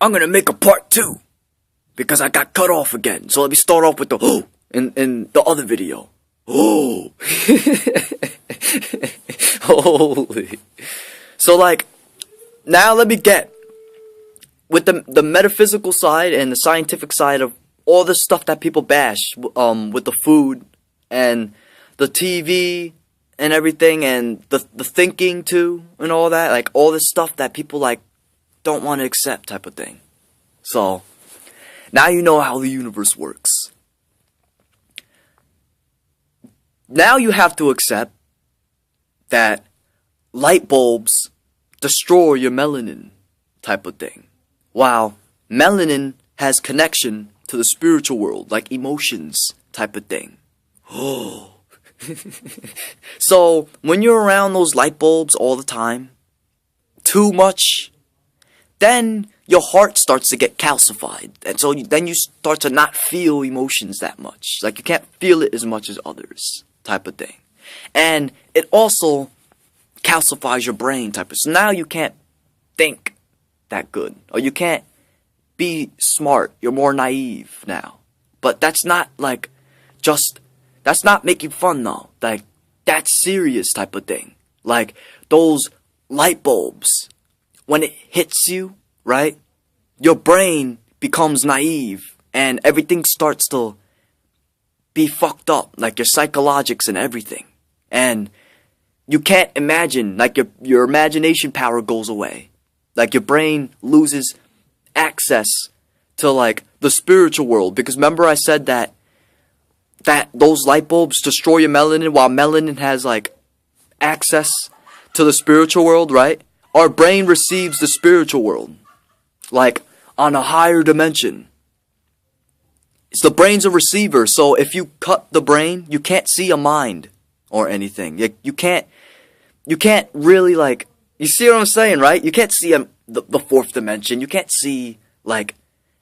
I'm gonna make a part 2 because I got cut off again. So let me start off with the in the other video. Oh, holy. So like, now let me get with the metaphysical side and the scientific side of all the stuff that people bash, with the food and the TV and everything, and the thinking too, and all that, like all this stuff that people like don't want to accept type of thing. So now you know how the universe works. Now you have to accept that light bulbs destroy your melanin type of thing. While melanin has connection to the spiritual world, like emotions type of thing. Oh. So when you're around those light bulbs all the time, too much, then your heart starts to get calcified. And so then you start to not feel emotions that much. Like you can't feel it as much as others type of thing. And it also calcifies your brain type of. So now you can't think that good. Or you can't be smart. You're more naive now. But that's not like just, that's not making fun though. Like that's serious type of thing. Like those light bulbs, when it hits you, right? Your brain becomes naive and everything starts to be fucked up, like your psychologics and everything. And you can't imagine, like your imagination power goes away. Like your brain loses access to like the spiritual world. Because remember I said that those light bulbs destroy your melanin while melanin has like access to the spiritual world, right? Our brain receives the spiritual world, like on a higher dimension. The brain's a receiver, so if you cut the brain, you can't see a mind or anything. You can't really like, you see what I'm saying, right? You can't see the fourth dimension. You can't see like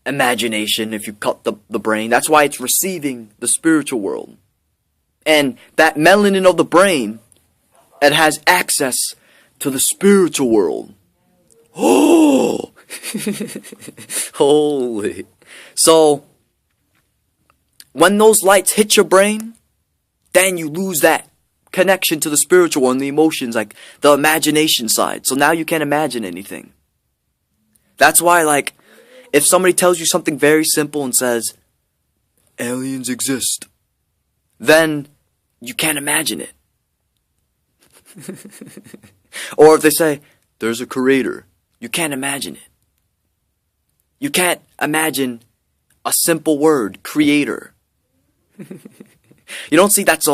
imagination if you cut the brain. That's why it's receiving the spiritual world. And that melanin of the brain, it has access to the spiritual world. Oh, holy. So when those lights hit your brain, then you lose that connection to the spiritual one, the emotions, like the imagination side. So now you can't imagine anything. That's why, like, if somebody tells you something very simple and says, aliens exist, then you can't imagine it. Or if they say, there's a creator, you can't imagine it. You can't imagine a simple word, creator. You don't see that's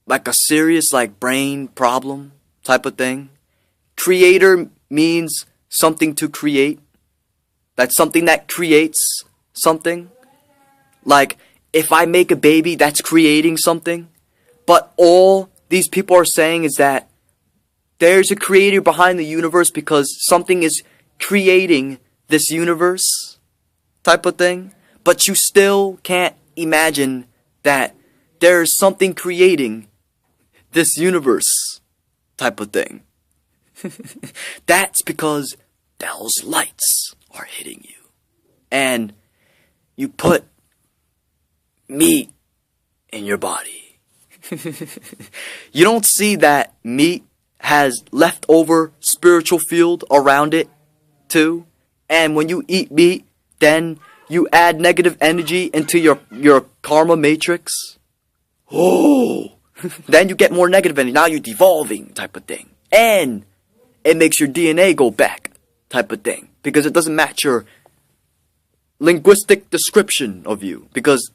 like a serious like brain problem type of thing? Creator means something to create. That's something that creates something. Like if I make a baby, that's creating something. But all these people are saying is that there's a creator behind the universe because something is creating this universe type of thing. But you still can't imagine that there's something creating this universe type of thing. That's because those lights are hitting you. And you put meat in your body. You don't see that meat has leftover spiritual field around it too. And when you eat meat, then you add negative energy into your karma matrix. Oh, then you get more negative energy. Now you're devolving type of thing. And it makes your DNA go back type of thing. Because it doesn't match your linguistic description of you. Because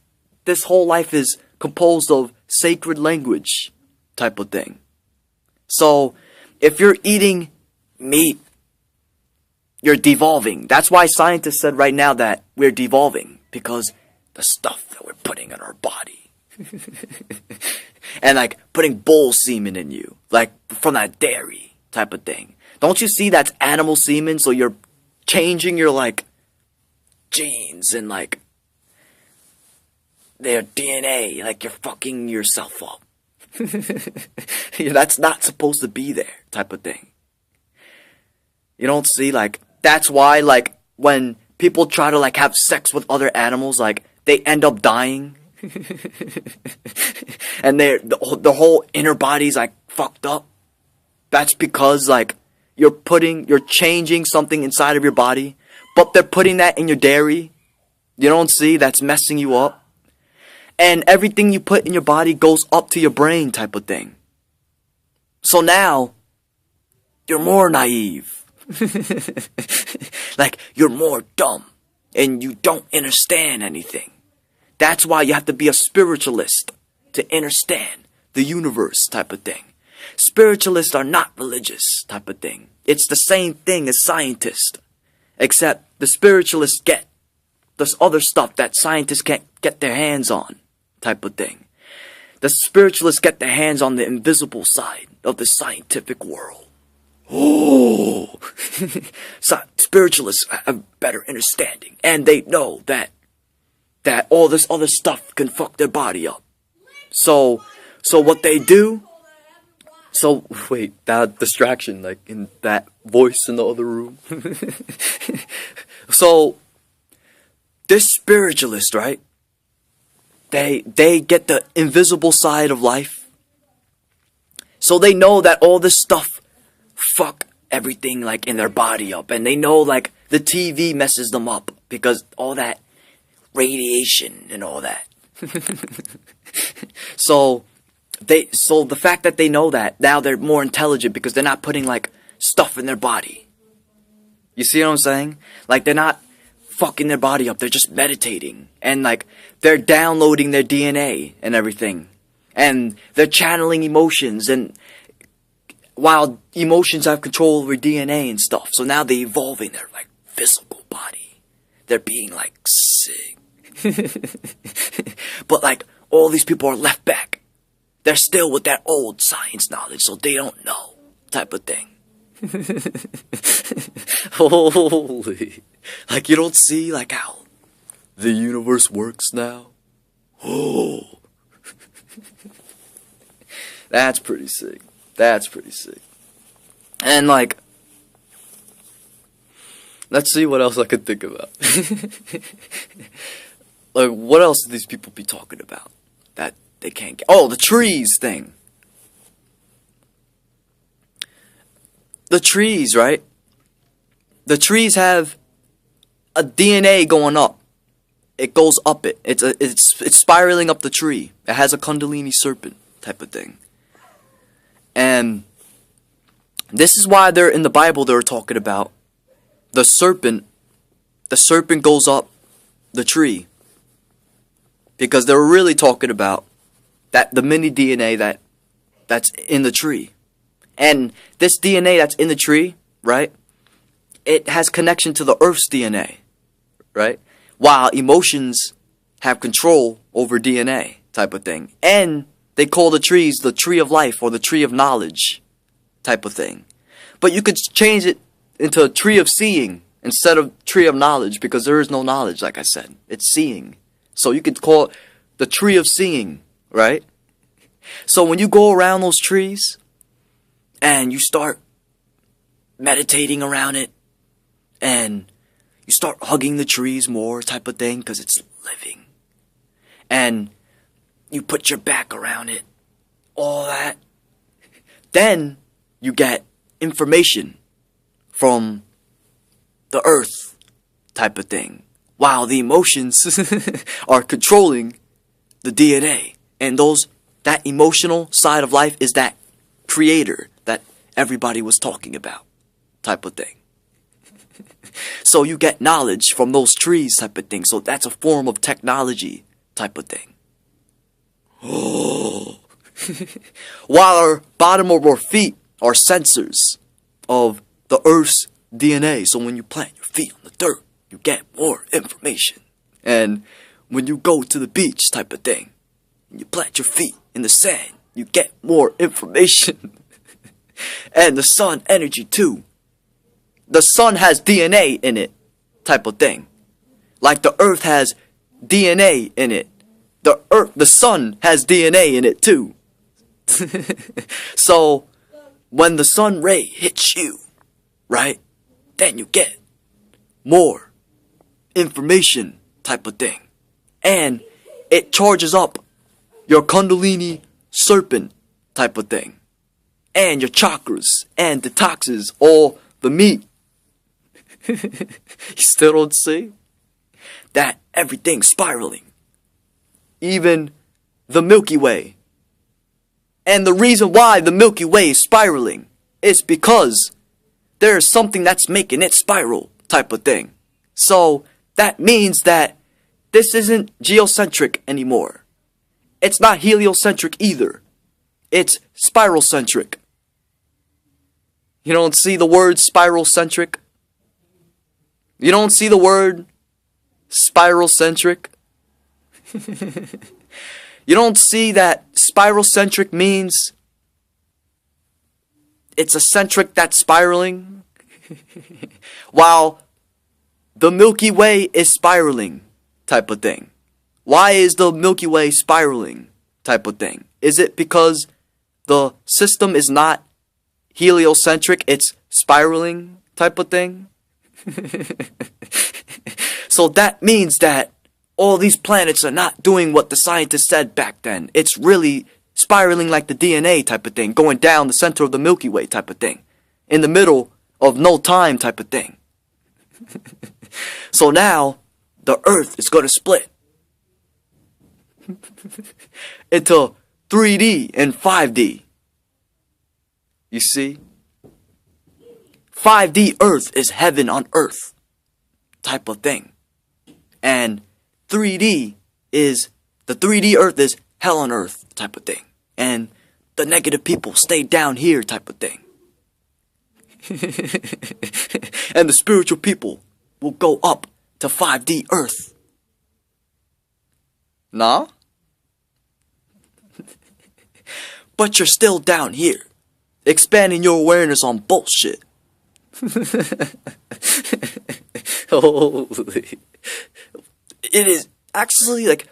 this whole life is composed of sacred language type of thing. So, if you're eating meat, you're devolving. That's why scientists said right now that we're devolving. Because the stuff that we're putting in our body. And like putting bull semen in you. Like from that dairy type of thing. Don't you see that's animal semen? So you're changing your like genes and like their DNA. Like you're fucking yourself up. That's not supposed to be there type of thing. You don't see, like, that's why, like, when people try to like have sex with other animals, like they end up dying. And the whole inner body's like fucked up. That's because like you're changing something inside of your body, but they're putting that in your dairy. You don't see? That's messing you up. And everything you put in your body goes up to your brain type of thing. So now, you're more naive. Like, you're more dumb. And you don't understand anything. That's why you have to be a spiritualist to understand the universe type of thing. Spiritualists are not religious type of thing. It's the same thing as scientists. Except the spiritualists get this other stuff that scientists can't get their hands on type of thing. The spiritualists get their hands on the invisible side of the scientific world. Oh, spiritualists have better understanding, and they know that all this other stuff can fuck their body up. So what they do? So wait, that distraction, like in that voice in the other room. So this spiritualist, right? They get the invisible side of life. So they know that all this stuff fuck everything like in their body up. And they know like the TV messes them up because all that radiation and all that. So the fact that they know that, now they're more intelligent because they're not putting like stuff in their body. You see what I'm saying? Like they're not fucking their body up, they're just meditating. And like they're downloading their DNA and everything. And they're channeling emotions, and while emotions have control over DNA and stuff. So now they're evolving their like physical body. They're being like sick. But like all these people are left back. They're still with that old science knowledge, so they don't know type of thing. Holy. Like you don't see like how the universe works now? Oh. That's pretty sick. That's pretty sick. And like, let's see what else I could think about. Like, what else do these people be talking about that they can't get? Oh, the trees thing. The trees, right? The trees have a DNA going up. It goes up it. It's spiraling up the tree. It has a Kundalini serpent type of thing. And this is why they're in the Bible they're talking about the serpent. The serpent goes up the tree. Because they're really talking about that the mini DNA that's in the tree. And this DNA that's in the tree, right? It has connection to the Earth's DNA, right? While emotions have control over DNA type of thing. And they call the trees the tree of life or the tree of knowledge type of thing. But you could change it into a tree of seeing instead of tree of knowledge, because there is no knowledge, like I said. It's seeing. So you could call it the tree of seeing, right? So when you go around those trees and you start meditating around it and you start hugging the trees more type of thing because it's living, and you put your back around it, all that, then you get information from the earth type of thing, while the emotions are controlling the DNA. And that emotional side of life is that creator that everybody was talking about type of thing. So you get knowledge from those trees type of thing. So that's a form of technology type of thing. Oh. While our bottom of our feet are sensors of the Earth's DNA. So when you plant your feet on the dirt, you get more information. And when you go to the beach type of thing, and you plant your feet in the sand, you get more information. And the sun energy too. The sun has DNA in it type of thing. Like the earth has DNA in it. The sun has DNA in it too. So when the sun ray hits you, right, then you get more information type of thing. And it charges up your Kundalini serpent type of thing. And your chakras and detoxes all the meat. You still don't see? That everything's spiraling. Even the Milky Way. And the reason why the Milky Way is spiraling is because there's something that's making it spiral type of thing. So that means that this isn't geocentric anymore. It's not heliocentric either. It's spiral-centric. You don't see the word spiral-centric? You don't see the word spiral-centric? You don't see that spiral-centric means it's a centric that's spiraling? While the Milky Way is spiraling type of thing. Why is the Milky Way spiraling type of thing? Is it because the system is not heliocentric, it's spiraling type of thing? So that means that all these planets are not doing what the scientists said back then. It's really spiraling like the DNA type of thing, going down the center of the Milky Way type of thing, in the middle of no time type of thing. So now, the Earth is going to split into 3D and 5D. You see? 5D Earth is heaven on Earth type of thing. And 3D is, the 3D Earth is hell on Earth type of thing. And the negative people stay down here type of thing. And the spiritual people will go up to 5D Earth. Nah? But you're still down here, expanding your awareness on bullshit. Holy. It is actually like,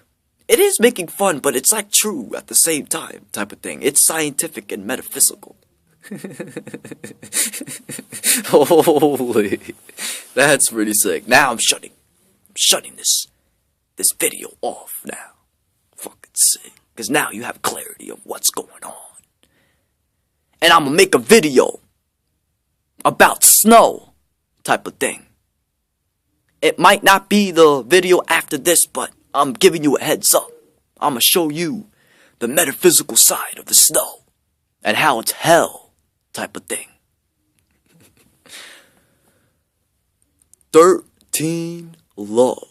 it is making fun, but it's like true at the same time type of thing. It's scientific and metaphysical. Holy. That's pretty sick. Now I'm shutting this video off now. Fucking sick. Because now you have clarity of what's going on. And I'm gonna make a video about snow type of thing. It might not be the video after this, but I'm giving you a heads up. I'm gonna show you the metaphysical side of the snow and how it's hell type of thing. 13 Love.